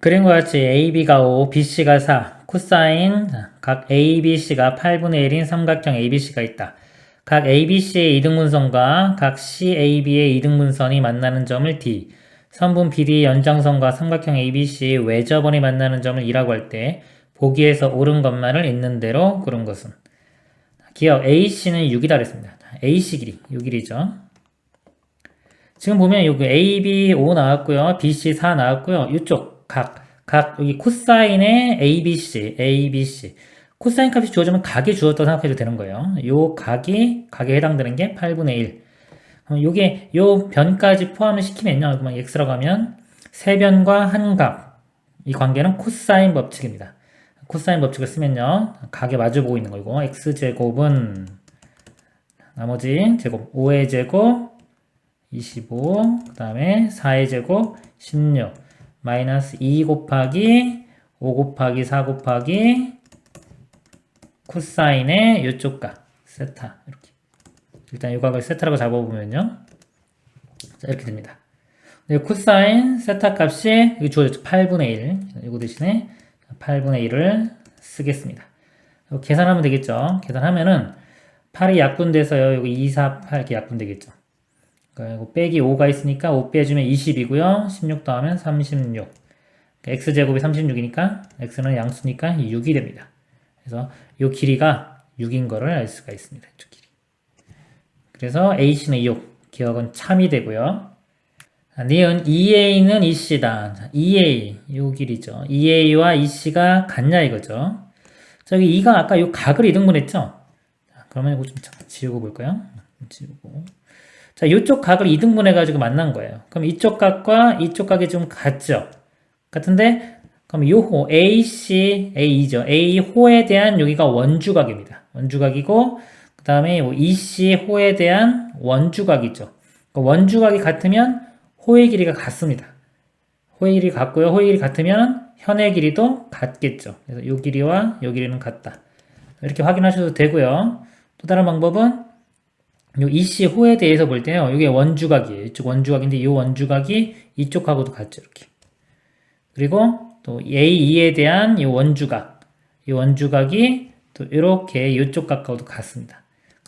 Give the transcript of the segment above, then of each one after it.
그림과 같이 AB가 5, BC가 4, 코사인 각 ABC가 8분의 1인 삼각형 ABC가 있다. 각 ABC의 이등분선과 각 CAB의 이등분선이 만나는 점을 D, 선분 BD의 연장선과 삼각형 ABC 외접원이 만나는 점을 E라고 할 때 보기에서 옳은 것만을 있는 대로 고른 것은 기억 AC는 6이다 그랬습니다. AC 길이 6일이죠. 지금 보면 여기 AB 5 나왔고요. BC 4 나왔고요. 이쪽 여기 코사인의 ABC. 코사인 값이 주어지면 각이 주어졌다고 생각해도 되는 거예요. 요 각에 해당되는 게 8분의 1. 그럼 요게 요 변까지 포함을 시키면요. 그러면 x라고 하면 세 변과 한 각. 이 관계는 코사인 법칙입니다. 코사인 법칙을 쓰면요. 각에 마주보고 있는 거고 x제곱은 나머지 제곱 5의 제곱 25, 그 다음에 4의 제곱 16, 마이너스 2 곱하기 5 곱하기 4 곱하기 코사인의 이쪽 값 세타. 이렇게 일단 이 값을 세타라고 잡아보면요, 자 이렇게 됩니다. 코사인 세타 값이 여기 주어졌죠. 8분의 1. 이거 대신에 8분의 1을 쓰겠습니다. 계산하면 되겠죠. 계산하면은 8이 약분돼서요, 여기 2, 4, 8 이렇게 약분되겠죠. 그리고 빼기 5가 있으니까 5 빼주면 20이고요. 16 더하면 36. x제곱이 36이니까 x는 양수니까 6이 됩니다. 그래서 이 길이가 6인 거를 알 수가 있습니다. 이 길이. 그래서 AC는 6, 기억은 참이 되고요. 니은 EA는 EC다. EA, 요 길이죠. EA와 EC가 같냐 이거죠. 저기 E가 아까 요 각을 이등분했죠. 그러면 이거 좀 지우고 볼까요? 지우고. 자, 이쪽 각을 이등분해가지고 만난 거예요. 그럼 이쪽 각과 이쪽 각이 좀 같죠? 같은데, 그럼 요호, AC, A죠. A호에 대한 여기가 원주각입니다. 원주각이고, 그 다음에 EC호에 대한 원주각이죠. 원주각이 같으면 호의 길이가 같습니다. 호의 길이 같고요. 호의 길이 같으면 현의 길이도 같겠죠. 그래서 요 길이와 요 길이는 같다. 이렇게 확인하셔도 되고요. 또 다른 방법은 요 EC호에 대해서 볼 때요. 이게 원주각이에요. 이쪽 원주각인데 이 원주각이 이쪽하고도 같죠. 이렇게. 그리고 또 AE에 대한 이 원주각. 이 원주각이 또 이렇게 이쪽 각하고도 같습니다.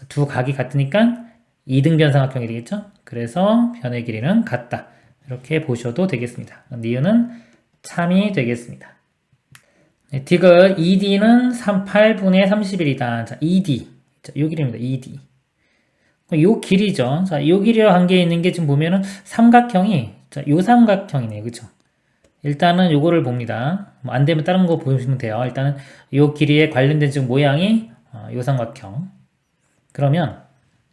두 각이 같으니까 이등변 삼각형이 되겠죠. 그래서 변의 길이는 같다. 이렇게 보셔도 되겠습니다. 니은은 참이 되겠습니다. 네, 디귿 ED는 8분의 31이다. 자, ED. 자, 요 길이입니다. ED. 요 길이죠. 자, 요 길이와 관계 있는 게 지금 보면은 삼각형이, 자, 요 삼각형이네. 그쵸? 일단은 요거를 봅니다. 뭐 안 되면 다른 거 보시면 돼요. 일단은 요 길이에 관련된 지금 모양이 요 삼각형. 그러면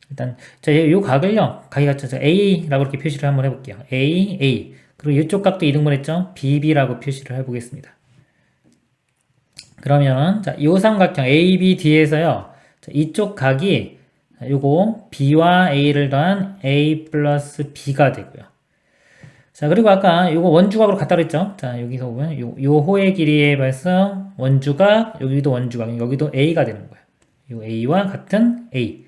일단 자, 요 각을요. 각이 같죠. A라고 이렇게 표시를 한번 해볼게요. A. 그리고 이쪽 각도 이등분했죠. BB라고 표시를 해보겠습니다. 그러면 자, 요 삼각형 ABD에서요. 자, 이쪽 각이 요거 B와 A를 더한 A 플러스 B가 되고요. 자, 그리고 아까 요거 원주각으로 같다 그랬죠? 자, 여기서 보면 요 호의 길이에 비해서 원주각, 여기도 원주각, 여기도 A가 되는 거예요. 요 A와 같은 A.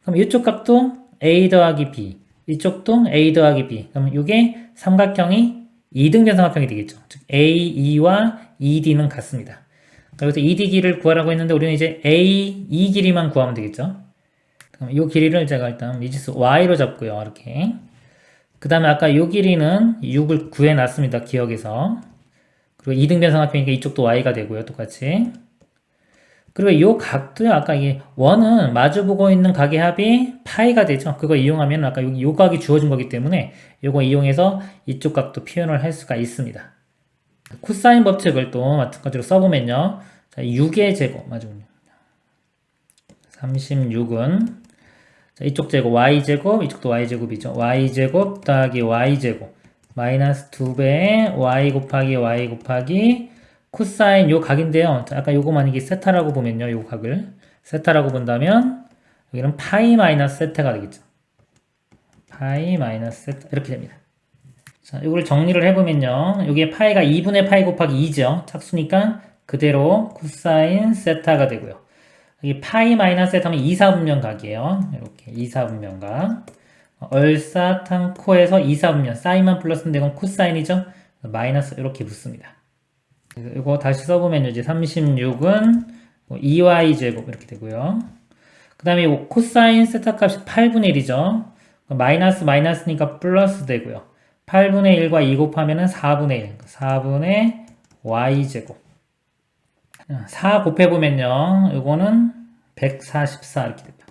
그럼 이쪽 값도 A 더하기 B, 이쪽도 A 더하기 B. 그럼 이게 삼각형이 이등변 삼각형이 되겠죠. 즉 AE와 ED는 같습니다. 그래서 ED 길이를 구하라고 했는데 우리는 이제 AE 길이만 구하면 되겠죠. 그럼 이 길이를 제가 일단 미지수 Y로 잡고요. 이렇게. 그 다음에 아까 이 길이는 6을 구해놨습니다. 기억에서. 그리고 이등변 삼각형이니까 이쪽도 Y가 되고요. 똑같이. 그리고 이 각도요. 아까 이 원은 마주보고 있는 각의 합이 파이가 되죠. 그거 이용하면 아까 여기 요 각이 주어진 거기 때문에 요거 이용해서 이쪽 각도 표현을 할 수가 있습니다. 코사인 법칙을 또 마찬가지로 써보면요. 자, 6의 제곱, 맞아요. 36은 자, 이쪽 제곱 y제곱, 이쪽도 y제곱이죠. y제곱 더하기 y제곱 마이너스 2배의 y 곱하기 y 곱하기 코사인 요 각인데요. 자, 아까 요거 만약에 세타라고 보면요. 요 각을 세타라고 본다면 여기는 파이 마이너스 세타가 되겠죠. 파이 마이너스 세타 이렇게 됩니다. 자, 이걸 정리를 해보면요. 여기에 파이가 2분의 파이 곱하기 2죠. 착수니까 그대로 코사인 세타가 되고요. 여기 파이 마이너스 세타 하면 2, 4분면 각이에요. 이렇게 2, 4분면 각. 얼사탕코에서 2, 4분면 사인만 플러스인데 이건 코사인이죠. 마이너스 이렇게 붙습니다. 이거 다시 써보면 이제 36은 2y제곱 이렇게 되고요. 그 다음에 이 코사인 세타 값이 8분의 1이죠. 마이너스 마이너스니까 플러스 되고요. 8분의 1과 2 곱하면은 4분의 1. 4분의 y제곱. 4 곱해보면요. 이거는 144 이렇게 됩니다.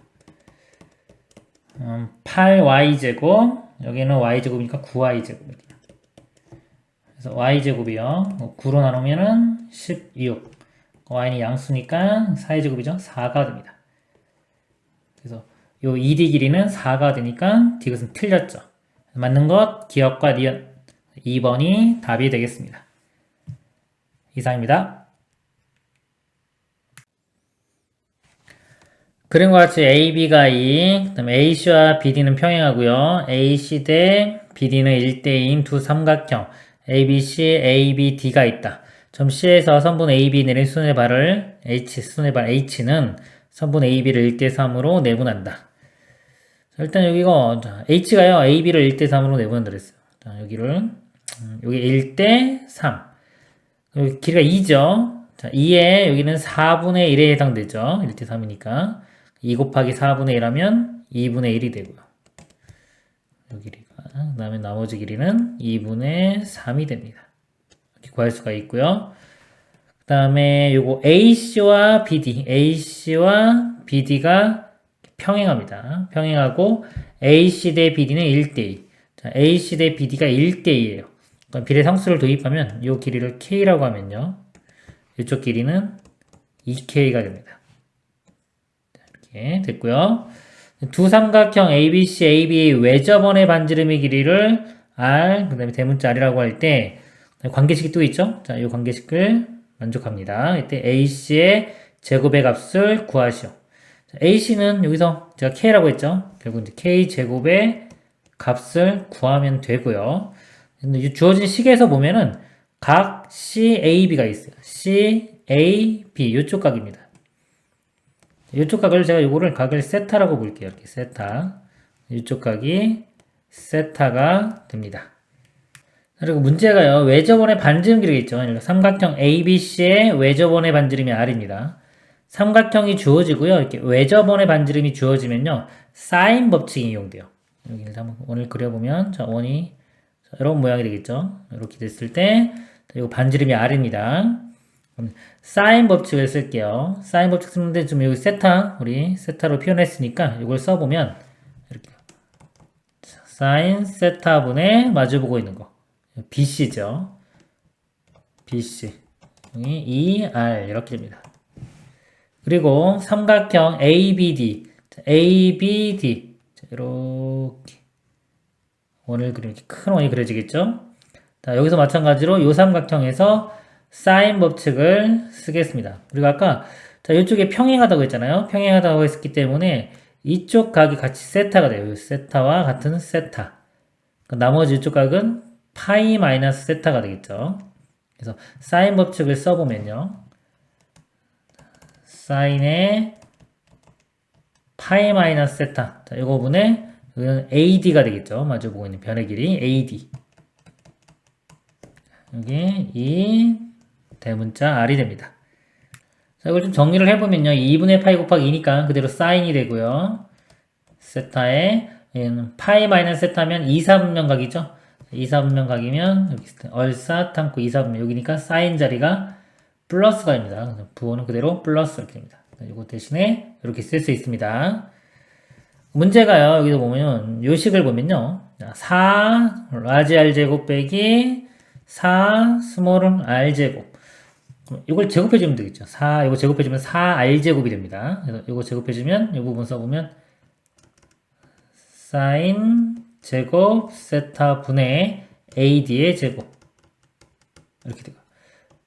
8y제곱. 여기는 y제곱이니까 9y제곱. 이렇게. 그래서 y제곱이요. 9로 나누면은 16. y는 양수니까 4의 제곱이죠. 4가 됩니다. 그래서 요 2D 길이는 4가 되니까 디귿은 틀렸죠. 맞는 것 기억과 니은 2번이 답이 되겠습니다. 이상입니다. 그림과 같이 AB가 2, 그 다음에 AC와 BD는 평행하고요. AC 대 BD는 1대인 두 삼각형 ABC, ABD가 있다. 점 C에서 선분 AB 내린 수순의 발을 수순의 발 H는 선분 AB를 1대3으로 내분한다. 자, 일단 여기가 H가요 AB를 1대3으로 내분한다 그랬어요. 자, 여기를 여기 1대3 여기 길이가 2죠. 자, 2에 여기는 4분의 1에 해당되죠. 1대3이니까 2 곱하기 4분의 1 하면 2분의 1이 되고요. 이 길이가 그 다음에 나머지 길이는 2분의 3이 됩니다. 이렇게 구할 수가 있고요. 그 다음에 요거 AC와 BD가 평행합니다. 평행하고 AC 대 BD는 1대2. 자, AC 대 BD가 1대2예요. 그럼 비례 상수를 도입하면 이 길이를 K라고 하면요. 이쪽 길이는 2K가 됩니다. 이렇게 됐고요. 두 삼각형 ABC, AB의 외접원의 반지름의 길이를 R, 그 다음에 대문자 R이라고 할 때 관계식이 또 있죠? 자, 이 관계식을 만족합니다. 이때 AC의 제곱의 값을 구하시오. AC는 여기서 제가 K라고 했죠? 결국 이제 K 제곱의 값을 구하면 되고요. 근데 주어진 식에서 보면은 각 CAB가 있어요. CAB 요쪽 각입니다. 이쪽 각을 제가 요거를 각을 세타라고 볼게요. 이렇게 세타. 이쪽 각이 세타가 됩니다. 그리고 문제가요. 외접원의 반지름 길이가 있죠. 삼각형 ABC의 외접원의 반지름이 R입니다. 삼각형이 주어지고요. 이렇게 외접원의 반지름이 주어지면요. 사인 법칙이 이용돼요. 여기를 한번 원을 그려보면 자, 원이 자, 이런 모양이 되겠죠. 이렇게 됐을 때 이거 반지름이 R입니다. 사인 법칙을 쓸게요. 사인 법칙 쓰는데 좀 여기 우리 세타로 표현했으니까 이걸 써보면 이렇게 사인 세타분의 마주보고 있는 거 BC죠. BC 이 2R 이렇게 됩니다. 그리고 삼각형 ABD 이렇게 원을 그리면 큰 원이 그려지겠죠. 자, 여기서 마찬가지로 이 삼각형에서 사인 법칙을 쓰겠습니다. 그리고 아까 자, 이쪽에 평행하다고 했잖아요. 평행하다고 했기 때문에 이쪽 각이 같이 세타가 돼요. 세타와 같은 세타. 나머지 이쪽 각은 파이 마이너스 세타가 되겠죠. 그래서 사인 법칙을 써보면요. 사인의 파이 마이너스 세타. 자, 이거 분의 여기는 AD가 되겠죠. 마주보고 있는 변의 길이 AD. 여기 이 대문자 R이 됩니다. 자, 이걸 좀 정리를 해보면요. 2분의 파이 곱하기 2니까 그대로 사인이 되고요. 세타에 파이 마이너스 세타면 2, 4분면 각이죠. 2, 4분면 각이면 여기 얼사탐구 2, 4분면 여기니까 사인 자리가 플러스가 됩니다. 부호는 그대로 플러스 이렇게 됩니다. 이거 대신에 이렇게 쓸 수 있습니다. 문제가요. 여기서 보면 요식을 보면요. 4 라지 R제곱 빼기 4 스몰 R제곱 이걸 제곱해주면 되겠죠. 4 이거 제곱해주면 4R제곱이 됩니다. 그래서 이거 제곱해주면 이 부분 써보면 사인 제곱 세타 분의 AD의 제곱 이렇게 되고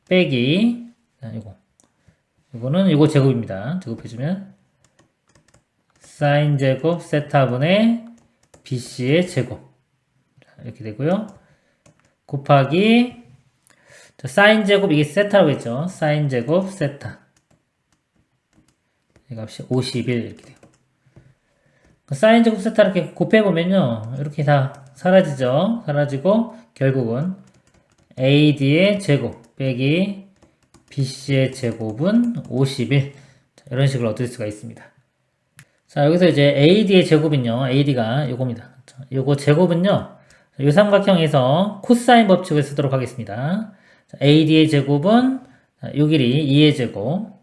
빼기 이거는 이거 제곱입니다. 제곱해주면 사인 제곱 세타 분의 BC의 제곱 이렇게 되고요. 곱하기 사인 제곱 이게 세타라고 했죠. 사인 제곱 세타 이 값이 51 이렇게 돼요. 사인 제곱 세타 이렇게 곱해보면요. 이렇게 다 사라지죠. 사라지고 결국은 AD의 제곱 빼기 BC의 제곱은 51. 자, 이런 식으로 얻을 수가 있습니다. 자, 여기서 이제 AD의 제곱은요, AD가 요겁니다. 요거 제곱은요, 요 삼각형에서 코사인 법칙을 쓰도록 하겠습니다. 자, AD의 제곱은 요 길이 2의 제곱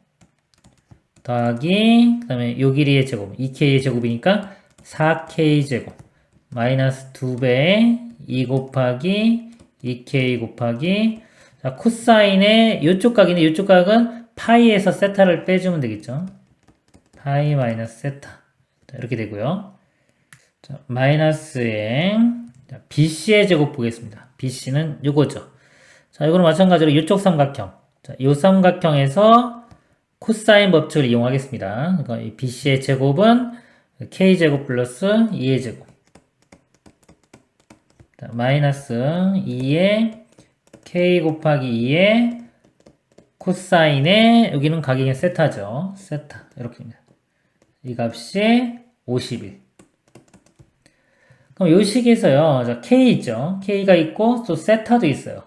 더하기 그 다음에 요 길이의 제곱 2K의 제곱이니까 4K 제곱 마이너스 2배 2 곱하기 2K 곱하기 자, 코사인의 요쪽 각인데 요쪽 각은 파이에서 세타를 빼주면 되겠죠. 파이 마이너스 세타 자, 이렇게 되고요. 자, 마이너스의 BC의 제곱 보겠습니다. BC는 요거죠. 자, 이거는 마찬가지로 요쪽 삼각형. 자, 요 삼각형에서 코사인 법칙을 이용하겠습니다. 그러니까 이 BC의 제곱은 K제곱 플러스 2의 제곱. 자, 마이너스 2의 K 곱하기 2의 코사인의 여기는 각이 세타죠. 세타. 이렇게입니다. 이 값이 51. 그럼 이 식에서요. 자, K 있죠. K가 있고 또 세타도 있어요.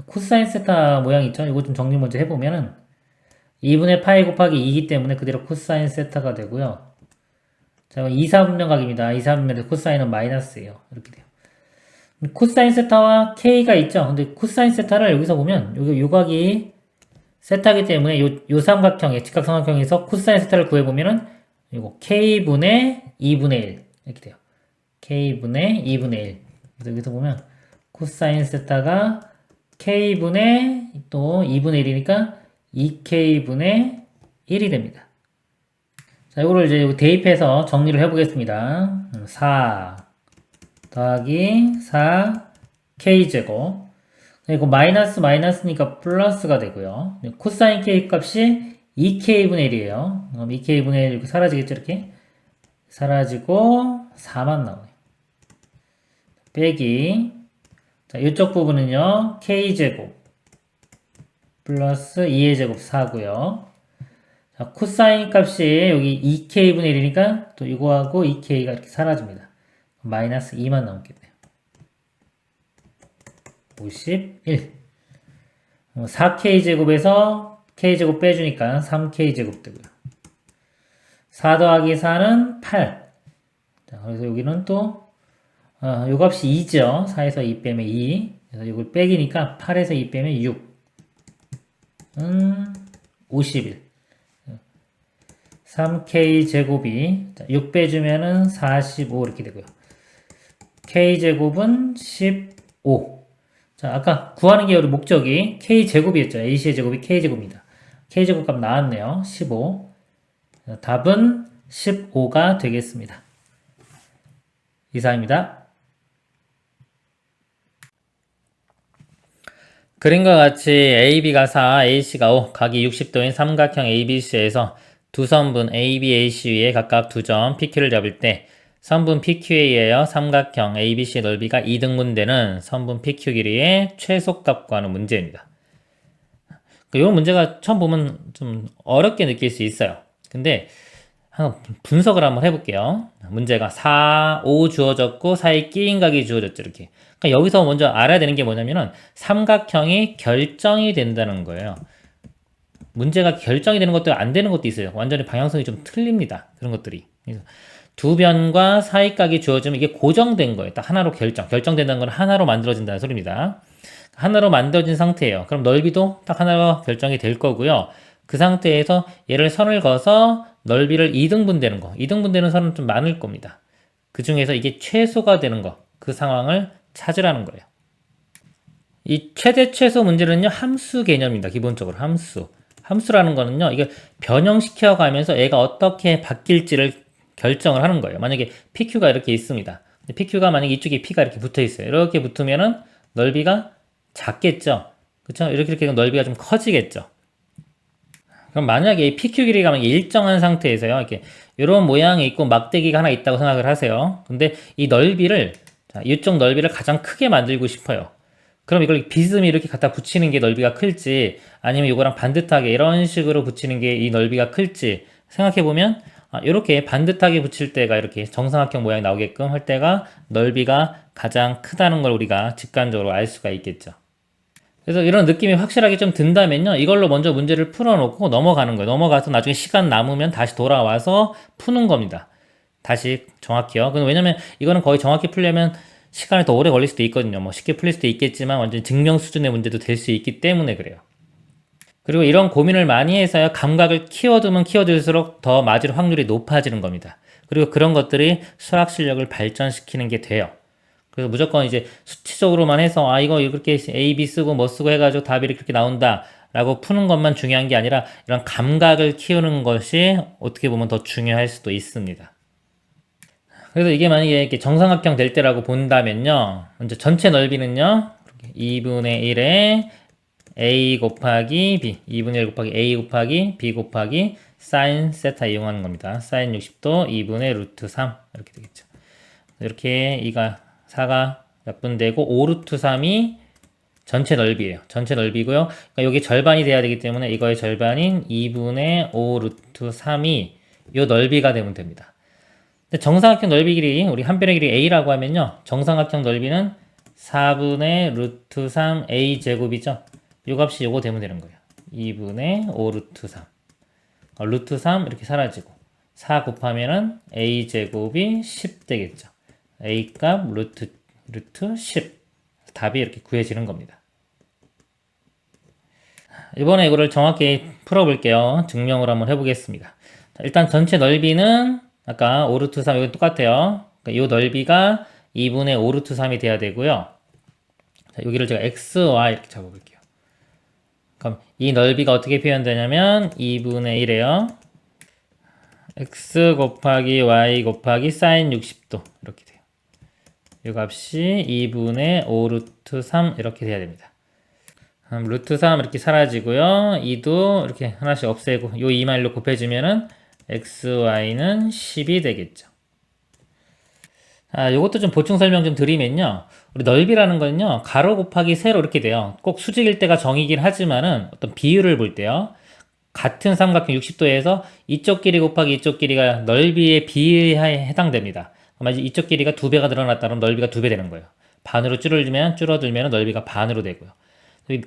코사인 세타 모양 있죠. 이거 좀 정리 먼저 해보면은 2분의 파이 곱하기 2이기 때문에 그대로 코사인 세타가 되고요. 자, 2, 4분면 각입니다. 2, 4분면에서 코사인은 마이너스예요. 이렇게 돼요. 코사인 세타와 K가 있죠. 근데 코사인 세타를 여기서 보면 여기 요 각이 세타기 때문에 요 삼각형의 직각삼각형에서 코사인 세타를 구해보면은 이거 K분의 2분의 1 이렇게 돼요. K분의 2분의 1. 그래서 여기서 보면 코사인 세타가 K분의 또 2분의 1이니까 2K분의 1이 됩니다. 자, 이거를 이제 대입해서 정리를 해보겠습니다. 4 더하기 4K제곱. 이거 마이너스 마이너스니까 플러스가 되고요. 코사인 K 값이 2K분의 1이에요. 그럼 2K분의 1 이렇게 사라지겠죠, 이렇게? 사라지고 4만 나오네요. 빼기 자, 이쪽 부분은요. K제곱 플러스 2의 제곱 4고요. 자, 코사인 값이 여기 2K분의 1이니까 또 이거하고 2K가 이렇게 사라집니다. 마이너스 2만 남겠네요. 51. 4K제곱에서 K제곱 빼주니까 3K제곱 되고요. 4 더하기 4는 8. 자, 그래서 여기는 또 요 값이 2죠. 4에서 2 빼면 2. 그래서 이걸 빼기니까 8에서 2 빼면 6. 51. 3K제곱이 6 빼주면은 45 이렇게 되고요. K제곱은 15. 자, 아까 구하는 게 우리 목적이 K제곱이었죠. AC의 제곱이 K제곱입니다. K제곱 값 나왔네요. 15. 답은 15가 되겠습니다. 이상입니다. 그림과 같이 AB가 4, AC가 5, 각이 60도인 삼각형 ABC에서 두 선분 AB, AC 위에 각각 2점 PQ를 잡을 때 선분 PQ에 의하여 삼각형 ABC의 넓이가 2등분되는 선분 PQ 길이의 최소값 구하는 문제입니다. 이 문제가 처음 보면 좀 어렵게 느낄 수 있어요. 근데 한번 분석을 한번 해볼게요. 문제가 4, 5 주어졌고 사이 끼인 각이 주어졌죠. 이렇게. 그러니까 여기서 먼저 알아야 되는 게 뭐냐면은 삼각형이 결정이 된다는 거예요. 문제가 결정이 되는 것도 안 되는 것도 있어요. 완전히 방향성이 좀 틀립니다. 그런 것들이. 그래서 두 변과 사이각이 주어지면 이게 고정된 거예요. 딱 하나로 결정된다는 건 하나로 만들어진다는 소리입니다. 하나로 만들어진 상태예요. 그럼 넓이도 딱 하나로 결정이 될 거고요. 그 상태에서 얘를 선을 그어서 넓이를 2등분 되는 거. 2등분 되는 선은 좀 많을 겁니다. 그 중에서 이게 최소가 되는 거. 그 상황을 찾으라는 거예요. 이 최대 최소 문제는요. 함수 개념입니다. 기본적으로 함수. 함수라는 거는요. 이게 변형시켜 가면서 얘가 어떻게 바뀔지를 결정을 하는 거예요. 만약에 PQ가 이렇게 있습니다. PQ가 만약에 이쪽에 P가 이렇게 붙어 있어요. 이렇게 붙으면은 넓이가 작겠죠. 그쵸? 이렇게 넓이가 좀 커지겠죠. 그럼 만약에 PQ 길이가 만약에 일정한 상태에서요. 이렇게 이런 모양이 있고 막대기가 하나 있다고 생각을 하세요. 근데 이 넓이를 자, 이쪽 넓이를 가장 크게 만들고 싶어요. 그럼 이걸 비스듬히 이렇게 갖다 붙이는 게 넓이가 클지 아니면 이거랑 반듯하게 이런 식으로 붙이는 게 이 넓이가 클지 생각해보면 이렇게 반듯하게 붙일 때가 이렇게 정삼각형 모양이 나오게끔 할 때가 넓이가 가장 크다는 걸 우리가 직관적으로 알 수가 있겠죠. 그래서 이런 느낌이 확실하게 좀 든다면요. 이걸로 먼저 문제를 풀어놓고 넘어가는 거예요. 넘어가서 나중에 시간 남으면 다시 돌아와서 푸는 겁니다. 다시 정확히요. 왜냐면 이거는 거의 정확히 풀려면 시간이 더 오래 걸릴 수도 있거든요. 뭐 쉽게 풀릴 수도 있겠지만 완전 증명 수준의 문제도 될 수 있기 때문에 그래요. 그리고 이런 고민을 많이 해서야 감각을 키워두면 키워둘수록 더 맞을 확률이 높아지는 겁니다. 그리고 그런 것들이 수학 실력을 발전시키는 게 돼요. 그래서 무조건 이제 수치적으로만 해서 이거 이렇게 A, B 쓰고 뭐 쓰고 해가지고 답이 이렇게 나온다 라고 푸는 것만 중요한 게 아니라 이런 감각을 키우는 것이 어떻게 보면 더 중요할 수도 있습니다. 그래서 이게 만약에 이렇게 정삼각형 될 때라고 본다면요. 먼저 전체 넓이는요. 2분의 1에 a 곱하기 b 2분의 1 곱하기 a 곱하기 b 곱하기 사인 세타 이용하는 겁니다. 사인 60도 2분의 루트 3 이렇게 되겠죠. 이렇게 2가 4가 약분되고 5 루트 3이 전체 넓이에요. 전체 넓이고요. 그러니까 여기 절반이 돼야 되기 때문에 이거의 절반인 2분의 5 루트 3이 이 넓이가 되면 됩니다. 근데 정삼각형 넓이 길이 우리 한 변의 길이 a라고 하면요. 정삼각형 넓이는 4분의 루트 3 a 제곱이죠. 요 값이 요거 되면 되는 거예요. 2분의 5 루트 3. 루트 3 이렇게 사라지고 4 곱하면은 a 제곱이 10 되겠죠. a 값 루트 10. 답이 이렇게 구해지는 겁니다. 이번에 이거를 정확히 풀어볼게요. 증명을 한번 해보겠습니다. 일단 전체 넓이는 아까 5 루트 3 여기 똑같아요. 이 넓이가 2분의 5 루트 3이 돼야 되고요. 자, 여기를 제가 x, y 이렇게 잡아볼게요. 그럼 이 넓이가 어떻게 표현되냐면 2분의 1에요. x 곱하기 y 곱하기 사인 60도 이렇게 돼요. 이 값이 2분의 5 루트 3 이렇게 돼야 됩니다. 루트 3 이렇게 사라지고요. 2도 이렇게 하나씩 없애고 요 2만 1로 곱해주면은 xy는 10이 되겠죠. 요것도 좀 보충 설명 좀 드리면요. 우리 넓이라는 거는요. 가로 곱하기 세로 이렇게 돼요. 꼭 수직일 때가 정이긴 하지만은 어떤 비율을 볼 때요. 같은 삼각형 60도에서 이쪽 길이 곱하기 이쪽 길이가 넓이의 비에 해당됩니다. 만약 이쪽 길이가 2배가 늘어났다면 넓이가 2배 되는 거예요. 반으로 줄어들면 넓이가 반으로 되고요.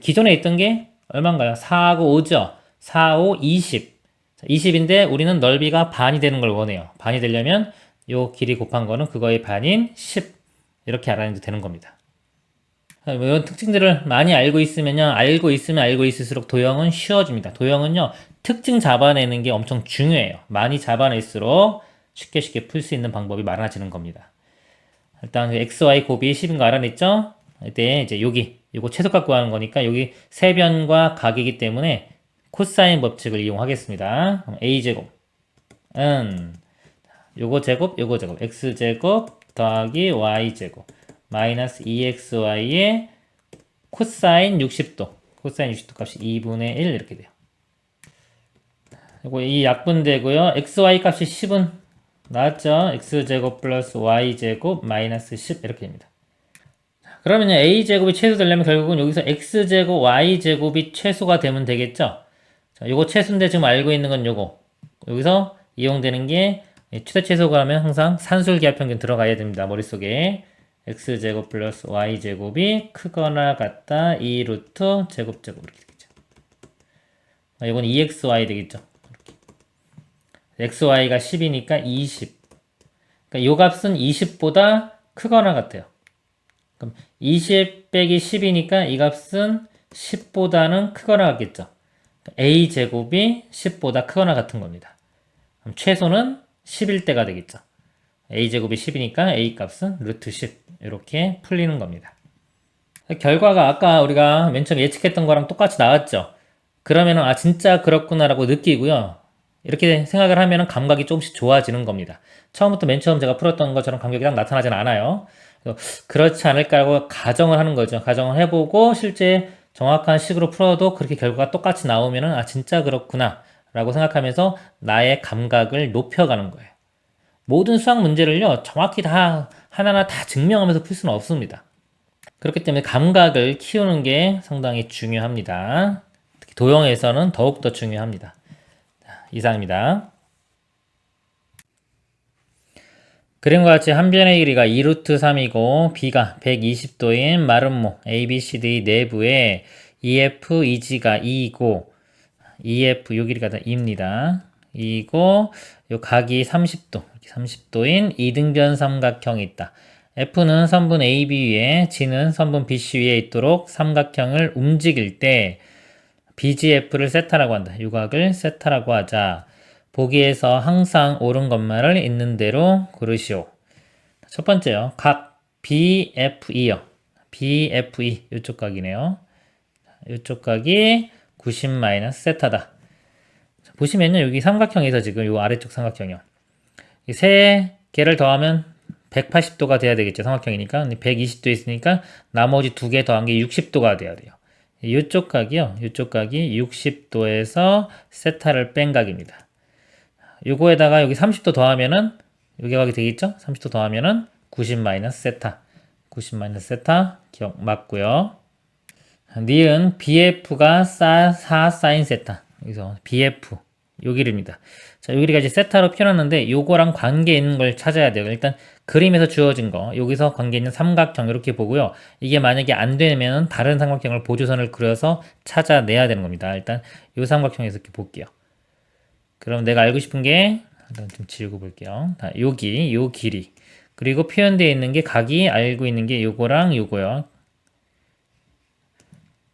기존에 있던 게 얼마인가요? 4하고 5죠? 4, 5, 20. 20인데 우리는 넓이가 반이 되는 걸 원해요. 반이 되려면 요 길이 곱한 거는 그거의 반인 10. 이렇게 알아내도 되는 겁니다. 이런 특징들을 많이 알고 있으면요. 알고 있을수록 도형은 쉬워집니다. 도형은요. 특징 잡아내는 게 엄청 중요해요. 많이 잡아낼수록 쉽게 풀 수 있는 방법이 많아지는 겁니다. 일단 x, y 곱이 10인 거 알아냈죠? 이때 이제 여기 이거 최소값 구하는 거니까 여기 세변과 각이기 때문에 코사인 법칙을 이용하겠습니다. 그럼 a제곱은 요거 제곱 x제곱 더하기 y제곱 마이너스 2xy의 코사인 60도 값이 2분의 1 이렇게 돼요. 그리고 이 약분되고요. xy 값이 10은 나왔죠? x제곱 플러스 y제곱 마이너스 10 이렇게 됩니다. 그러면 a제곱이 최소되려면 결국은 여기서 x제곱 y제곱이 최소가 되면 되겠죠? 자, 요거 최소인데 지금 알고 있는 건 요거. 여기서 이용되는 게 최대 최소가 하면 항상 산술기하평균 들어가야 됩니다. 머릿속에. x제곱 플러스 y제곱이 크거나 같다 2 루트 제곱 이렇게 되겠죠. 이건 2xy 되겠죠. 이렇게. xy가 10이니까 20. 그러니까 요 값은 20보다 크거나 같아요. 그럼 20 빼기 10이니까 이 값은 10보다는 크거나 같겠죠. a제곱이 10보다 크거나 같은 겁니다. 그럼 최소는 10일 때가 되겠죠. a제곱이 10이니까 a 값은 루트 10 이렇게 풀리는 겁니다. 결과가 아까 우리가 맨 처음 예측했던 거랑 똑같이 나왔죠. 그러면은 진짜 그렇구나 라고 느끼고요. 이렇게 생각을 하면은 감각이 조금씩 좋아지는 겁니다. 처음부터 맨 처음 제가 풀었던 것처럼 감각이 딱 나타나진 않아요. 그렇지 않을까라고 가정을 하는 거죠. 가정을 해보고 실제 정확한 식으로 풀어도 그렇게 결과가 똑같이 나오면은 진짜 그렇구나 라고 생각하면서 나의 감각을 높여가는 거예요. 모든 수학 문제를요, 정확히 다, 하나하나 다 증명하면서 풀 수는 없습니다. 그렇기 때문에 감각을 키우는 게 상당히 중요합니다. 특히 도형에서는 더욱더 중요합니다. 이상입니다. 그림과 같이 한 변의 길이가 2루트 3이고 B가 120도인 마름모 ABCD 내부에 EF, EG가 2이고, EF 요 길이가 다 2입니다. 2이고, 요 각이 30도, 30도인 이등변 삼각형이 있다. F는 선분 AB 위에, G는 선분 BC 위에 있도록 삼각형을 움직일 때 BGF를 세타라고 한다. 유각을 세타라고 하자. 보기에서 항상 옳은 것만을 있는 대로 고르시오. 첫 번째요. 각 BFE요. BFE 이쪽 각이네요. 이쪽 각이 90-세타다. 보시면요. 여기 삼각형에서 지금 이 아래쪽 삼각형이요. 이 세 개를 더하면 180도가 돼야 되겠죠. 삼각형이니까. 근데 120도 있으니까 나머지 두 개 더한 게 60도가 돼야 돼요. 이쪽 각이요. 이쪽 각이 60도에서 세타를 뺀 각입니다. 요거에다가 여기 30도 더하면은 여기 각이 되겠죠? 30도 더하면은 90-세타. 90-세타 기억 맞고요. 니은 BF가 4sin 세타. 여기서 BF 요 길입니다. 자, 요 길이가 이제 세타로 표현하는데 요거랑 관계 있는 걸 찾아야 돼요. 일단 그림에서 주어진 거 여기서 관계 있는 삼각형 이렇게 보고요. 이게 만약에 안 되면 다른 삼각형을 보조선을 그려서 찾아내야 되는 겁니다. 일단 요 삼각형에서 이렇게 볼게요. 그럼 내가 알고 싶은 게 일단 좀 지우고 볼게요. 여기 요 길이 그리고 표현되어 있는 게 각이 알고 있는 게 요거랑 요거요.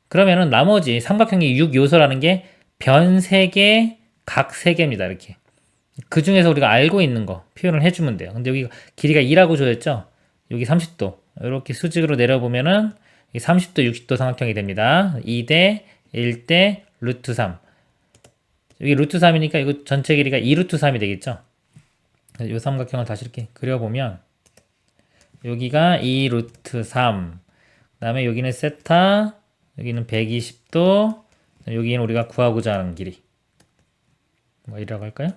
그러면은 나머지 삼각형이 6요소라는 게 변 3개, 각 3개입니다. 이렇게. 그 중에서 우리가 알고 있는 거 표현을 해주면 돼요. 근데 여기 길이가 2라고 줘였죠? 여기 30도. 이렇게 수직으로 내려보면은 30도, 60도 삼각형이 됩니다. 2대 1대 루트 3. 여기 루트 3이니까 이거 전체 길이가 2 루트 3이 되겠죠? 이 삼각형을 다시 이렇게 그려보면 여기가 2 루트 3. 그 다음에 여기는 세타, 여기는 120도, 여기는 우리가 구하고자 하는 길이. 뭐 이라고 할까요?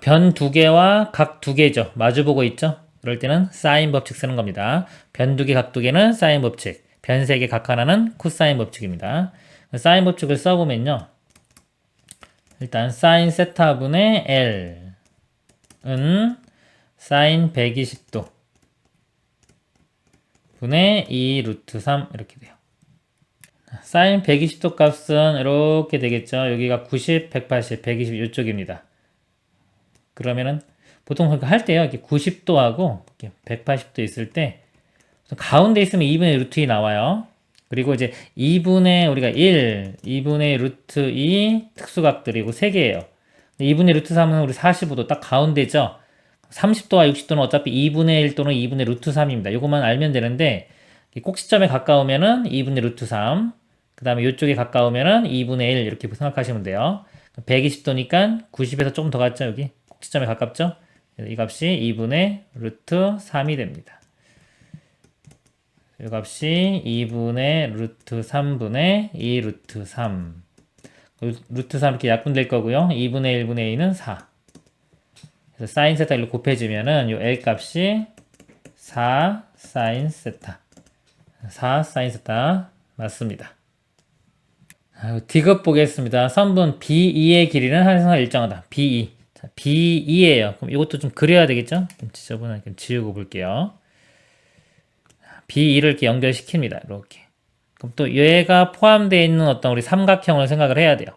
변 2개와 각 2개죠. 마주보고 있죠? 그럴 때는 사인 법칙 쓰는 겁니다. 변 2개, 각 2개는 사인 법칙. 변 3개, 각 하나는 코사인 법칙입니다. 사인 법칙을 써보면요. 일단 사인 세타분의 L은 사인 120도 분의 2 루트 3 이렇게 돼요. 사인 120도 값은 이렇게 되겠죠. 여기가 90, 180, 120 이쪽입니다. 그러면은 보통 할 때요. 이렇게 90도하고 180도 있을 때 가운데 있으면 2분의 루트 2 나와요. 그리고 이제 2분의 우리가 1, 2분의 루트 2 특수각들이고 3개예요. 2분의 루트 3은 우리 45도 딱 가운데죠. 30도와 60도는 어차피 2분의 1 또는 2분의 루트 3입니다. 이것만 알면 되는데 꼭지점에 가까우면은 2분의 루트 3, 그 다음에 이쪽에 가까우면은 2분의 1 이렇게 생각하시면 돼요. 120도니까 90에서 조금 더 갔죠. 여기 꼭지점에 가깝죠. 이 값이 2분의 루트 3이 됩니다. 이 값이 2분의 루트 3분의 2 루트 3. 루트 3 이렇게 약분될 거고요. 2분의 1분의 2는 4. 그래서 사인 세타 일로 곱해주면은 이 L 값이 4 사인 세타. 4 사인 세타 맞습니다. 디귿 보겠습니다. 선분 BE의 길이는 항상 일정하다. BE. 자, BE예요. 그럼 이것도 좀 그려야 되겠죠? 좀 지저분하게 지우고 볼게요. BE를 이렇게 연결시킵니다. 이렇게. 그럼 또 얘가 포함되어 있는 어떤 우리 삼각형을 생각을 해야 돼요.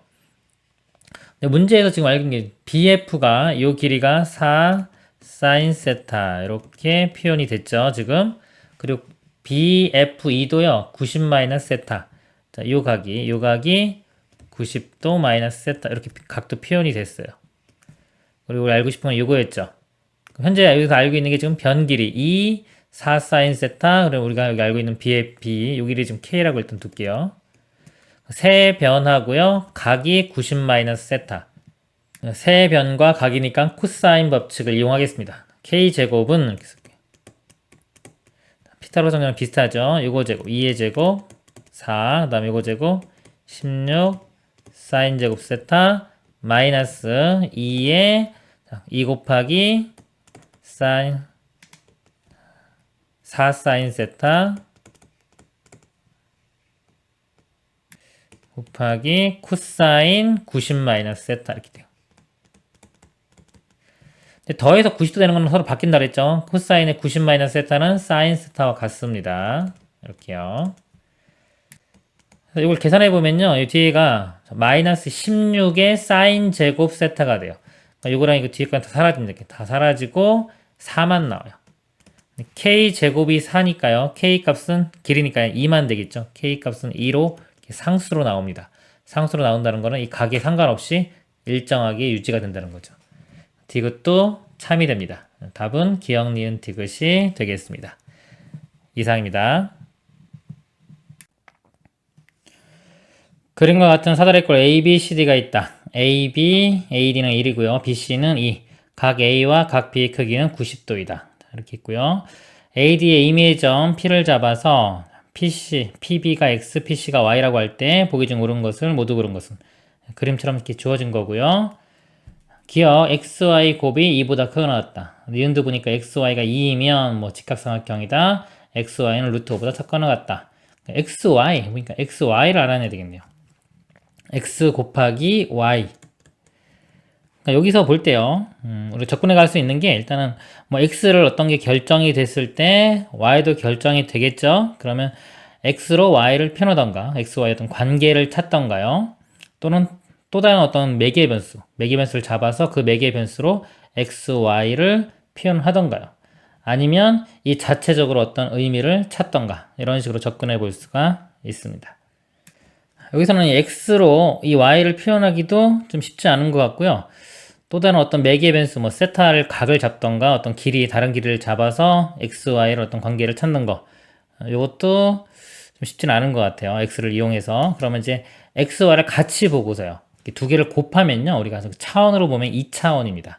문제에서 지금 알고 있는 게 BF가 이 길이가 4 사인 세타 이렇게 표현이 됐죠. 지금. 그리고 BFE도요. 90 세타. 자, 요 각이 90도 마이너스 세타 이렇게 각도 표현이 됐어요. 그리고 우리 알고 싶은 건 요거였죠. 현재 여기서 알고 있는 게 지금 변 길이 2, 4 사인 세타. 그리고 우리가 여기 알고 있는 BFB 요 길이 지금 K라고 일단 둘게요. 세 변하고요. 각이 90 세타. 세 변과 각이니까 코사인 법칙을 이용하겠습니다. K제곱은 이렇게 쓸게요. 피타고라스 정렬은 비슷하죠. 요거 제곱 2의 제곱 4, 그 다음에 요거 제곱 16 사인 제곱 세타 마이너스 2의 2 곱하기 사인 4 사인 세타 곱하기 코사인 90 세타 이렇게 돼요. 더해서 90도 되는 건 서로 바뀐다 그랬죠. 코사인의 90 세타는 사인 세타와 같습니다. 이렇게요. 이걸 계산해 보면요. 이 뒤에가 마이너스 16의 사인 제곱 세타가 돼요. 이거랑 이거 뒤에 건 다 사라집니다. 이렇게 다 사라지고 4만 나와요. k 제곱이 4니까요. k 값은 길이니까요. 2만 되겠죠. k 값은 2로 상수로 나옵니다. 상수로 나온다는 거는 이 각에 상관없이 일정하게 유지가 된다는 거죠. 디귿도 참이 됩니다. 답은 기역, 니은, 디귿이 되겠습니다. 이상입니다. 그림과 같은 사다리꼴 A, B, C, D가 있다. A, B, AD는 1이고요. B, C는 2. 각 A와 각 B의 크기는 90도이다. 이렇게 있고요. AD의 임의의 점 P를 잡아서 PC, PB가 X, PC가 Y라고 할 때 보기 중 옳은 것을 모두 고른 것은 그림처럼 이렇게 주어진 거고요. 기억 XY 곱이 2보다 크거나 같다. 니은도 보니까 XY가 2이면 뭐 직각삼각형이다. XY는 루트 5보다 작거나 같다. XY, 그러니까 XY를 알아내야 되겠네요. X 곱하기 Y. 그러니까 여기서 볼 때요. 우리 접근해 갈 수 있는 게 일단은 뭐 X를 어떤 게 결정이 됐을 때 Y도 결정이 되겠죠. 그러면 X로 Y를 표현하던가 XY 어떤 관계를 찾던가요. 또는 또 다른 어떤 매개 변수를 잡아서 그 매개 변수로 X, Y를 표현하던가요. 아니면 이 자체적으로 어떤 의미를 찾던가 이런 식으로 접근해 볼 수가 있습니다. 여기서는 X로 이 Y를 표현하기도 좀 쉽지 않은 것 같고요. 또 다른 어떤 매개 변수, 뭐 세타를 각을 잡던가 어떤 길이 다른 길이를 잡아서 X, Y를 어떤 관계를 찾는 거 이것도 좀 쉽지는 않은 것 같아요. X를 이용해서 그러면 이제 X, Y를 같이 보고서요. 두 개를 곱하면요. 우리가 차원으로 보면 2차원입니다.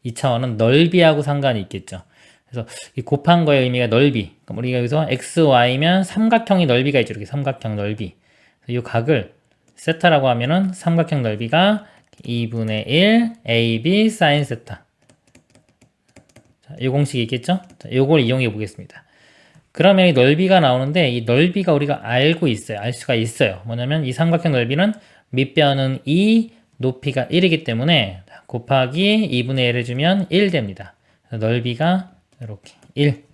2차원은 넓이하고 상관이 있겠죠. 그래서 이 곱한 거의 의미가 넓이. 그럼 우리가 여기서 X, Y면 삼각형의 넓이가 있죠. 이렇게 삼각형 넓이. 이 각을 세타라고 하면은 삼각형 넓이가 2분의 1 AB 사인 세타. 자, 이 공식이 있겠죠? 자, 이걸 이용해 보겠습니다. 그러면 이 넓이가 나오는데 이 넓이가 우리가 알고 있어요. 알 수가 있어요. 뭐냐면 이 삼각형 넓이는 밑변은 2, 높이가 1이기 때문에 곱하기 2분의 1을 주면 1 됩니다. 넓이가 이렇게 1.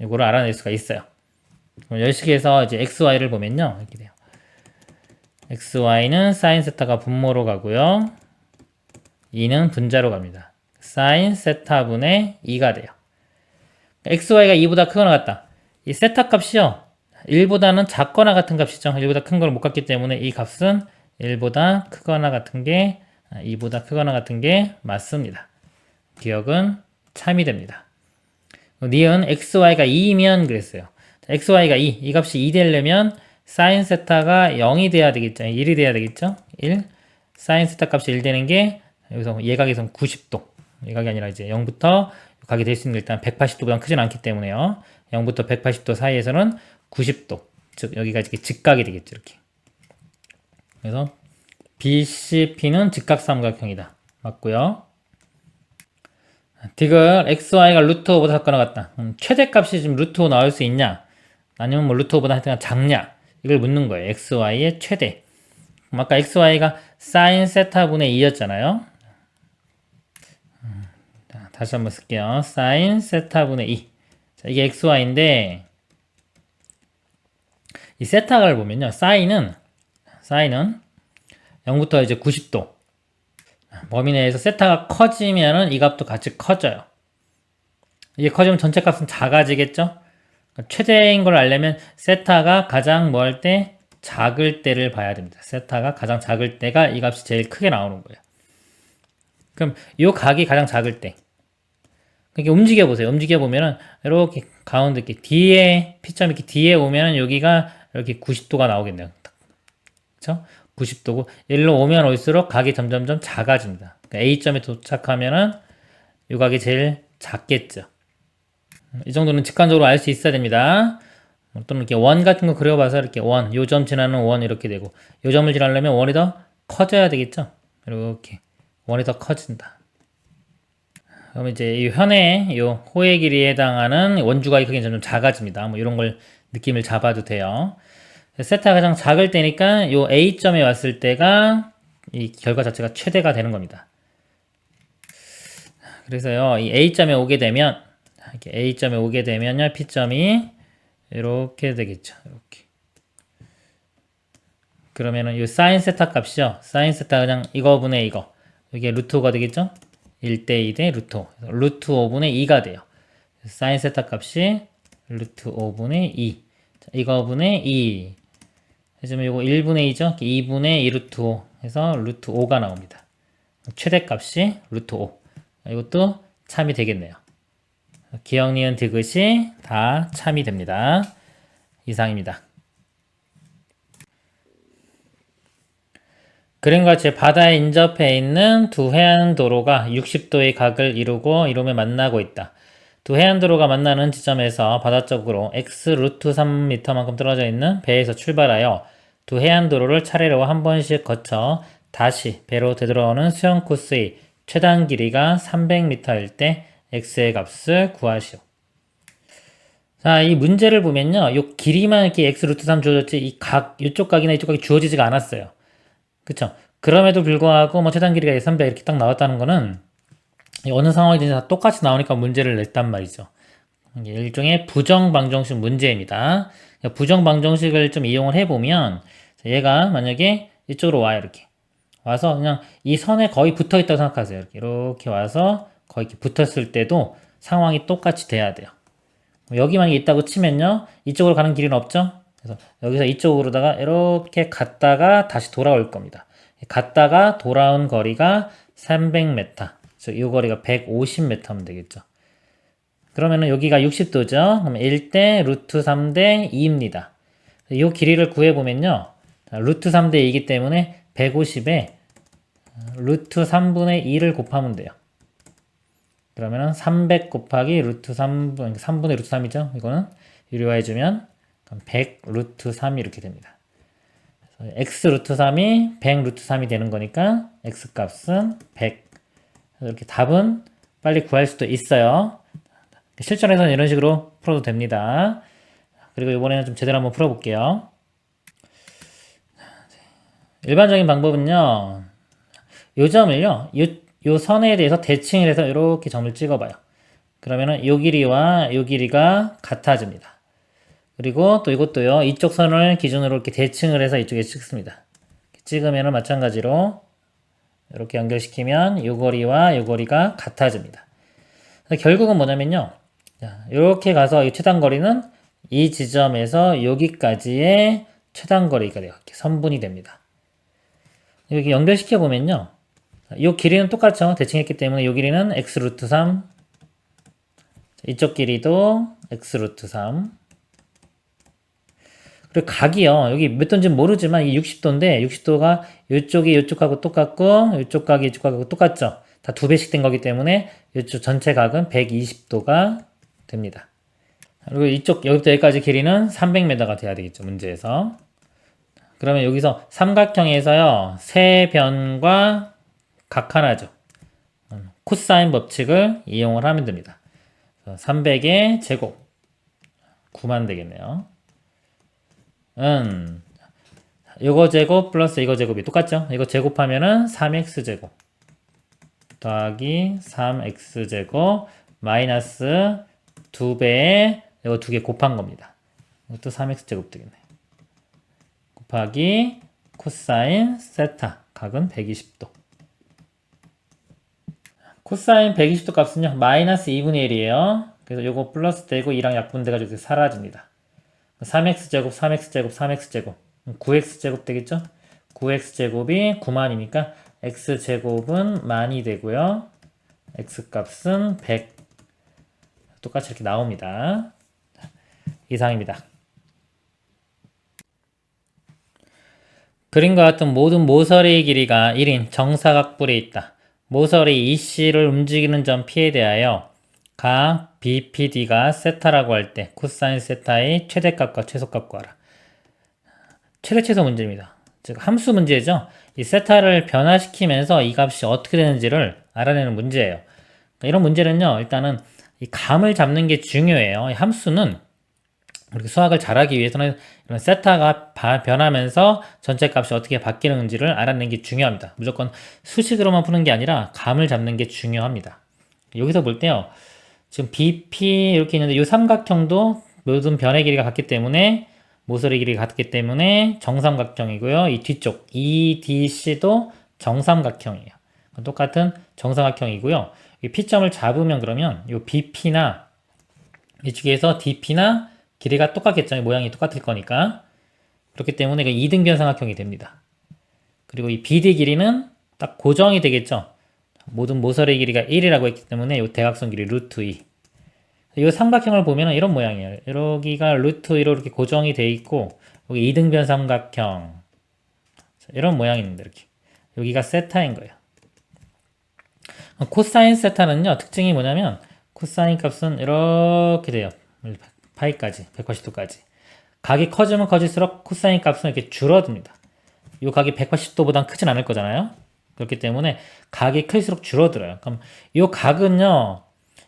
이거를 알아낼 수가 있어요. 그럼 열식에서 이제 XY를 보면요. 이렇게 돼요. XY는 사인 세타가 분모로 가고요. 2는 분자로 갑니다. 사인 세타분의 2가 돼요. XY가 2보다 크거나 같다. 이 세타 값이요. 1보다는 작거나 같은 값이죠. 1보다 큰 걸 못 갖기 때문에 이 값은 1보다 크거나 같은 게 2보다 크거나 같은 게 맞습니다. 기억은 참이 됩니다. 니은 XY가 2이면 그랬어요. XY가 2, 이 값이 2 되려면 사인 세타가 0이 돼야 되겠죠. 1이 돼야 되겠죠. 1. 사인 세타 값이 1 되는 게 여기서 예각에서는 90도. 예각이 아니라 이제 0부터 각이 될 수 있는 일단 180도보다 크진 않기 때문에요. 0부터 180도 사이에서는 90도. 즉 여기가 이렇게 직각이 되겠죠. 이렇게. 그래서 BCP는 직각삼각형이다. 맞고요. 디귿 XY가 루트 5보다 작거나 같다. 최대값이 지금 루트 5 나올 수 있냐? 아니면 뭐 루트 5보다 하여튼 작냐? 이걸 묻는 거예요. XY의 최대. 아까 XY가 사인 세타분의 2였잖아요. 자, 다시 한번 쓸게요. 사인 세타분의 2. 자, 이게 XY인데 이 세타를 보면요. 사인은 0부터 이제 90도. 범위 내에서 세타가 커지면은 이 값도 같이 커져요. 이게 커지면 전체 값은 작아지겠죠? 그러니까 최대인 걸 알려면 세타가 가장 뭐 할 때 작을 때를 봐야 됩니다. 세타가 가장 작을 때가 이 값이 제일 크게 나오는 거예요. 그럼 이 각이 가장 작을 때 이렇게 움직여 보세요. 움직여 보면은 이렇게 가운데 이렇게 뒤에 P점 이렇게 뒤에 오면은 여기가 이렇게 90도가 나오겠네요. 그렇죠? 90도고 일로 오면 올수록 각이 점점점 작아집니다. 그러니까 A점에 도착하면은 이 각이 제일 작겠죠. 이 정도는 직관적으로 알 수 있어야 됩니다. 또는 이렇게 원 같은 거 그려봐서 이렇게 원, 요 점 지나는 원 이렇게 되고 요 점을 지나려면 원이 더 커져야 되겠죠. 이렇게 원이 더 커진다. 그럼 이제 이 현의 요 호의 길이에 해당하는 원주각의 크기는 점점 작아집니다. 뭐 이런 걸 느낌을 잡아도 돼요. 세타가 가장 작을 때니까 요 A점에 왔을 때가 이 결과 자체가 최대가 되는 겁니다. 그래서요, 이 A점에 오게 되면, 이렇게 A점에 오게 되면요, P점이 이렇게 되겠죠. 이렇게. 그러면은 이 사인 세타 값이요. 사인 세타 그냥 이거분의 이거. 이게 루트 5가 되겠죠? 1대 2대 루트 5. 루트 5분의 2가 돼요. 사인 세타 값이 루트 5분의 2. 자, 이거분의 2. 해주면 이거 1분의 2죠? 2분의 2 루트 5 해서 루트 5가 나옵니다. 최대값이 루트 5. 이것도 참이 되겠네요. 기억, 니은, 디귿이 다 참이 됩니다. 이상입니다. 그림과 같이 바다에 인접해 있는 두 해안도로가 60도의 각을 이루며 만나고 있다. 두 해안도로가 만나는 지점에서 바다 쪽으로 x 루트 3m만큼 떨어져 있는 배에서 출발하여 두 해안도로를 차례로 한 번씩 거쳐 다시 배로 되돌아오는 수영 코스의 최단 길이가 300m일 때 x의 값을 구하시오. 자, 이 문제를 보면요. 이 길이만 이렇게 x 루트 3 주어졌지 이 각, 이쪽 각이나 이쪽 각이 주어지지가 않았어요. 그쵸? 그럼에도 불구하고 뭐 최단 길이가 300 이렇게 딱 나왔다는 거는 어느 상황이든지 다 똑같이 나오니까 문제를 냈단 말이죠. 일종의 부정방정식 문제입니다. 부정방정식을 좀 이용을 해보면 얘가 만약에 이쪽으로 와요. 이렇게 와서 그냥 이 선에 거의 붙어 있다고 생각하세요. 이렇게 와서 거의 이렇게 붙었을 때도 상황이 똑같이 돼야 돼요. 여기만 있다고 치면요. 이쪽으로 가는 길은 없죠? 그래서 여기서 이쪽으로다가 이렇게 갔다가 다시 돌아올 겁니다. 갔다가 돌아온 거리가 300m. 이 거리가 150m면 되겠죠. 그러면은 여기가 60도죠. 그럼 1대 루트 3대 2입니다. 이 길이를 구해보면요. 루트 3대 2이기 때문에 150에 루트 3분의 2를 곱하면 돼요. 그러면은 300 곱하기 루트 3분의 루트 3이죠. 이거는 유리화해주면 100 루트 3이 이렇게 됩니다. x 루트 3이 100 루트 3이 되는 거니까 x 값은 100. 이렇게 답은 빨리 구할 수도 있어요. 실전에서는 이런 식으로 풀어도 됩니다. 그리고 이번에는 좀 제대로 한번 풀어볼게요. 일반적인 방법은요. 요 점을요. 요 선에 대해서 대칭을 해서 이렇게 점을 찍어봐요. 그러면은 요 길이와 요 길이가 같아집니다. 그리고 또 이것도요. 이쪽 선을 기준으로 이렇게 대칭을 해서 이쪽에 찍습니다. 찍으면은 마찬가지로 이렇게 연결시키면 요 거리와 요 거리가 같아집니다. 결국은 뭐냐면요. 이렇게 가서 이 최단 거리는 이 지점에서 여기까지의 최단 거리가 돼요. 이렇게 선분이 됩니다. 여기 연결시켜 보면요. 이 길이는 똑같죠. 대칭했기 때문에 이 길이는 x 루트 3, 이쪽 길이도 x 루트 3. 그리고 각이요. 여기 몇 도인지는 모르지만 이게 60도인데 60도가 이쪽이 이쪽하고 똑같고 이쪽 각이 이쪽하고 똑같죠. 다 2배씩 된 거기 때문에 이쪽 전체 각은 120도가 됩니다. 그리고 이쪽 여기부터 여기까지 길이는 300m가 돼야 되겠죠. 문제에서. 그러면 여기서 삼각형에서요. 세 변과 각 하나죠. 코사인 법칙을 이용을 하면 됩니다. 300의 제곱 9만 되겠네요. 이거 제곱 플러스 이거 제곱이 똑같죠? 이거 제곱하면은 3x제곱 더하기 3x제곱 마이너스 2배에 이거 2개 곱한 겁니다. 이것도 3x제곱 되겠네. 곱하기 코사인 세타 각은 120도. 코사인 120도 값은요. 마이너스 2분의 1이에요. 그래서 요거 플러스 되고 2랑 약분돼가지고 사라집니다. 3x제곱 3x제곱 3x제곱 9x제곱 되겠죠? 9x제곱이 9만이니까 x제곱은 만이 되고요. x값은 100 똑같이 이렇게 나옵니다. 이상입니다. 그림과 같은 모든 모서리의 길이가 1인 정사각뿔에 있다. 모서리 EC를 움직이는 점 P에 대하여 각 BPD가 세타라고 할 때 코사인 세타의 최대값과 최소값 구하라. 최대 최소 문제입니다. 즉 함수 문제죠. 이 세타를 변화시키면서 이 값이 어떻게 되는지를 알아내는 문제예요. 그러니까 이런 문제는요. 일단은 이 감을 잡는 게 중요해요. 이 함수는 우리 수학을 잘하기 위해서는 이런 세타가 변하면서 전체 값이 어떻게 바뀌는지를 알아내는 게 중요합니다. 무조건 수식으로만 푸는 게 아니라 감을 잡는 게 중요합니다. 여기서 볼 때요. 지금 BP 이렇게 있는데 이 삼각형도 모든 변의 길이가 같기 때문에 모서리 길이가 같기 때문에 정삼각형이고요. 이 뒤쪽 EDC도 정삼각형이에요. 똑같은 정삼각형이고요. 이 P점을 잡으면 그러면 이 BP나 이쪽에서 DP나 길이가 똑같겠죠. 모양이 똑같을 거니까. 그렇기 때문에 2등변 삼각형이 됩니다. 그리고 이 BD 길이는 딱 고정이 되겠죠. 모든 모서리 길이가 1이라고 했기 때문에 이 대각선 길이 루트 2. 이 삼각형을 보면 이런 모양이에요. 여기가 루트 2로 이렇게 고정이 돼 있고 여기 2등변 삼각형 이런 모양입니다. 이렇게 여기가 세타인 거예요. 코사인 세타는요 특징이 뭐냐면 코사인 값은 이렇게 돼요. 파이까지 180도까지 각이 커지면 커질수록 코사인 값은 이렇게 줄어듭니다. 이 각이 180도보단 크진 않을 거잖아요. 그렇기 때문에 각이 클수록 줄어들어요. 그럼 이 각은요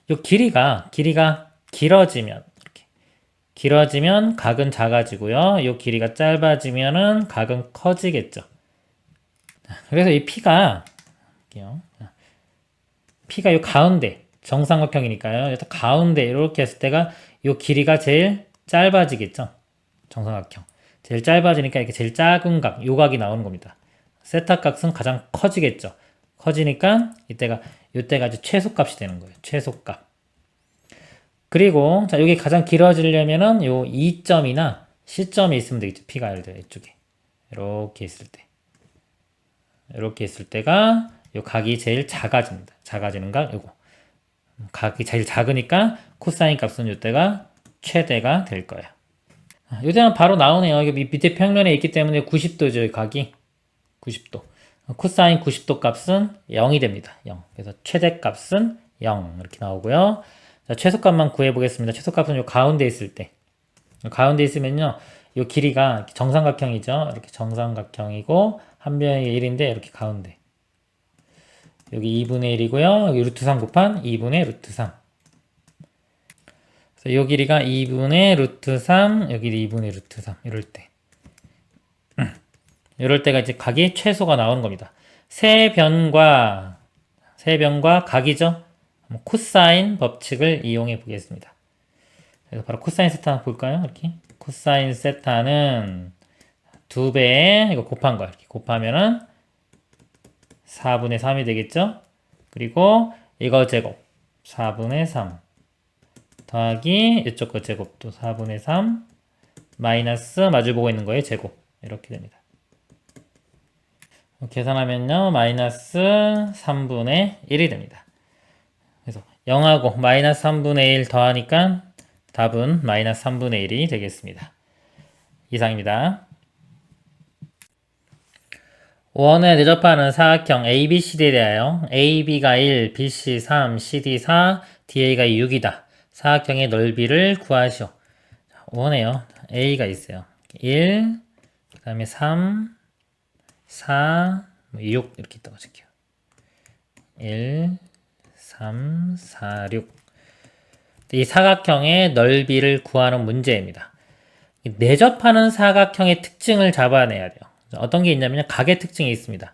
이 길이가 길어지면 이렇게 길어지면 각은 작아지고요. 이 길이가 짧아지면은 각은 커지겠죠. 그래서 이 P가 이 가운데 정삼각형이니까요. 이 가운데 이렇게 했을 때가 이 길이가 제일 짧아지겠죠. 정삼각형 제일 짧아지니까 이렇게 제일 작은 각, 요 각이 나오는 겁니다. 세타 값은 가장 커지겠죠. 커지니까 이때가 이제 최소값이 되는 거예요. 최소값. 그리고 자 여기 가장 길어지려면은 요 E점이나 C점이 있으면 되겠죠. P가 예를 들어 이쪽에 이렇게 있을 때 이렇게 있을 때가 요 각이 제일 작아집니다. 작아지는 각 요거 각이 제일 작으니까 코사인 값은 이때가 최대가 될 거예요. 이때는 바로 나오네요. 여기 밑에 평면에 있기 때문에 90도죠. 각이 90도. 코사인 90도 값은 0이 됩니다. 0. 그래서 최대 값은 0 이렇게 나오고요. 자, 최소값만 구해보겠습니다. 최소값은 요 가운데 있을 때. 가운데 있으면요. 요 길이가 정삼각형이죠. 이렇게 정삼각형이고 한 변이 1인데 이렇게 가운데. 여기 2분의 1이고요. 여기 루트 3 곱한 2분의 루트 3. 그래서 요 길이가 2분의 루트 3, 여기 2분의 루트 3. 이럴 때. 이럴 때가 이제 각이 최소가 나오는 겁니다. 세 변과 각이죠. 코사인 법칙을 이용해 보겠습니다. 그래서 바로 코사인 세타 한번 볼까요? 이렇게 코사인 세타는 2배에 이거 곱한 거 이렇게 곱하면은 4분의 3이 되겠죠? 그리고 이거 제곱 4분의 3 더하기 이쪽 거 제곱도 4분의 3 마이너스 마주보고 있는 거예요. 제곱 이렇게 됩니다. 계산하면요 마이너스 3분의 1이 됩니다. 그래서 0하고 마이너스 3분의 1 더하니까 답은 마이너스 3분의 1이 되겠습니다. 이상입니다. 원에 대접하는 사각형 ABCD에 대하여 AB가 1, BC 3, CD 4, DA가 6이다. 사각형의 넓이를 구하시오. 원에요. A가 있어요. 1, 그 다음에 3, 4, 6 이렇게 있다고 할게요. 1, 3, 4, 6. 이 사각형의 넓이를 구하는 문제입니다. 내접하는 사각형의 특징을 잡아내야 돼요. 어떤 게 있냐면 각의 특징이 있습니다.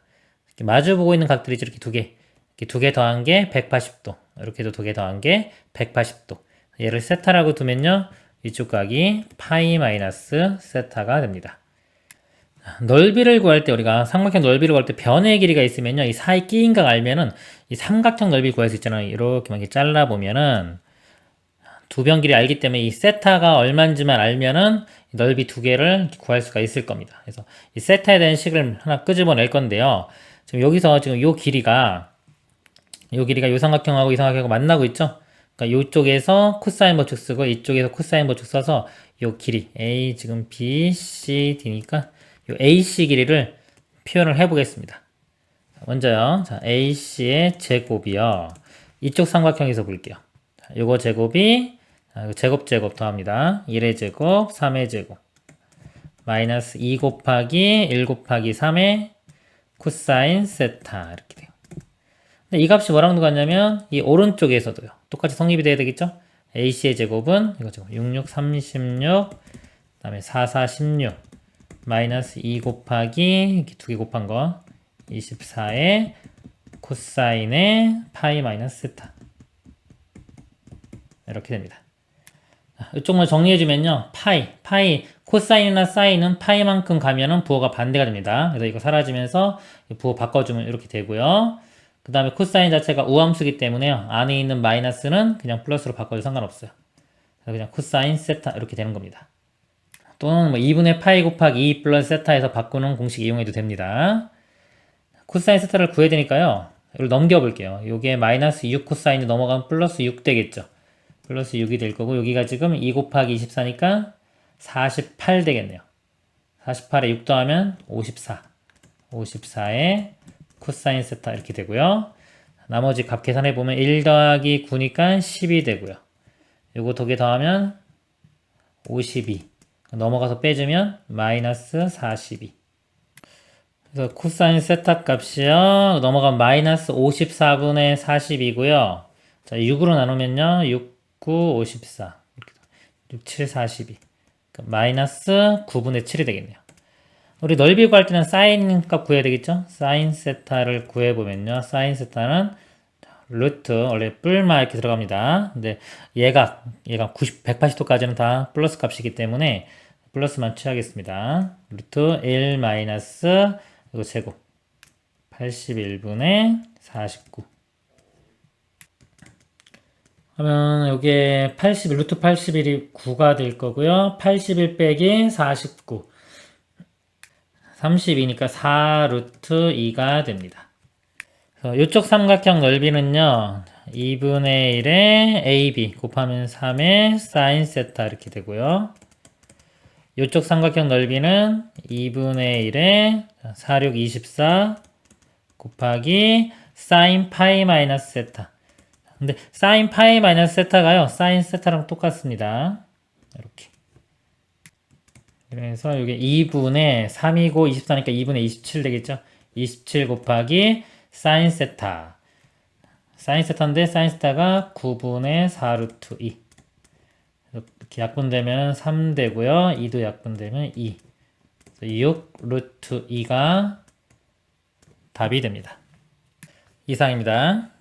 이렇게 마주보고 있는 각들이 이렇게 두 개 더한 게 180도. 이렇게도 두 개 더한 게 180도. 얘를 세타라고 두면요. 이쪽 각이 파이 마이너스 세타가 됩니다. 넓이를 구할 때 우리가 삼각형 넓이를 구할 때 변의 길이가 있으면요. 이 사이 끼인 각 알면은 이 삼각형 넓이 구할 수 있잖아요. 이렇게 막 잘라 보면은 두 변 길이 알기 때문에 이 세타가 얼마인지만 알면은 넓이 두 개를 구할 수가 있을 겁니다. 그래서 이 세타에 대한 식을 하나 끄집어낼 건데요. 지금 여기서 지금 요 길이가 요 삼각형하고 이 삼각형하고 만나고 있죠? 그러니까 요쪽에서 코사인 법칙 쓰고 이쪽에서 코사인 법칙 써서 요 길이 A 지금 B, C, D니까 요 AC 길이를 표현을 해 보겠습니다. 먼저요. 자, AC의 제곱이요. 이쪽 삼각형에서 볼게요. 자, 요거 제곱이 제곱 더합니다. 1의 제곱, 3의 제곱 마이너스 2 곱하기 1 곱하기 3의 코사인 세타 이렇게 돼요. 근데 이 값이 뭐랑 같냐면 이 오른쪽에서도요. 똑같이 성립이 돼야 되겠죠? AC의 제곱은 이거 제곱 66, 36 그 다음에 4, 4, 16 마이너스 2 곱하기 이렇게 두 개 곱한 거 24의 코사인의 파이 마이너스 세타 이렇게 됩니다. 이쪽만 정리해주면요. 파이 코사인이나 사인은 파이만큼 가면은 부호가 반대가 됩니다. 그래서 이거 사라지면서 부호 바꿔주면 이렇게 되고요. 그 다음에 코사인 자체가 우함수기 때문에요. 안에 있는 마이너스는 그냥 플러스로 바꿔도 상관없어요. 그래서 그냥 코사인 세타 이렇게 되는 겁니다. 또는 뭐 2분의 파이 곱하기 2 플러스 세타에서 바꾸는 공식 이용해도 됩니다. 코사인 세타를 구해야 되니까요. 이걸 넘겨볼게요. 요게 마이너스 6 코사인이 넘어가면 플러스 6 되겠죠. 플러스 6이 될 거고 여기가 지금 2 곱하기 24니까 48 되겠네요. 48에 6 더하면 54. 54에 코사인 세타 이렇게 되고요. 나머지 값 계산해 보면 1 더하기 9니까 10이 되고요. 요거 두 개 더하면 52. 넘어가서 빼주면 마이너스 42. 그래서 코사인 세타 값이요. 넘어가면 마이너스 54분의 40이고요. 자, 6으로 나누면요. 6, 9, 54. 6, 7, 42. 그러니까 마이너스 9분의 7이 되겠네요. 우리 넓이 구할 때는 사인 값 구해야 되겠죠? 사인 세타를 구해보면요. 사인 세타는 루트, 원래 뿔마 이렇게 들어갑니다. 근데 얘가 180도까지는 다 플러스 값이기 때문에 플러스만 취하겠습니다. 루트 1 마이너스 이거 제곱 81분의 49 하면 요게 81 루트 81이 9가 될 거고요. 81 빼기 49 32니까 4 루트 2가 됩니다. 이쪽 삼각형 넓이는요 2분의 1의 AB 곱하면 3의 사인 세타 이렇게 되고요. 이쪽 삼각형 넓이는 2분의 1의 4, 6, 24 곱하기 사인 파이 마이너스 세타. 근데 사인 파이 마이너스 세타가요 사인 세타랑 똑같습니다. 이렇게. 그래서 이게 2분의 3이고 24니까 2분의 27 되겠죠? 27 곱하기 사인 세타. 사인 세타인데 사인 세타가 9분의 4 루트 2. 이렇게 약분되면 3 되고요. 2도 약분되면 2. 6 루트 2가 답이 됩니다. 이상입니다.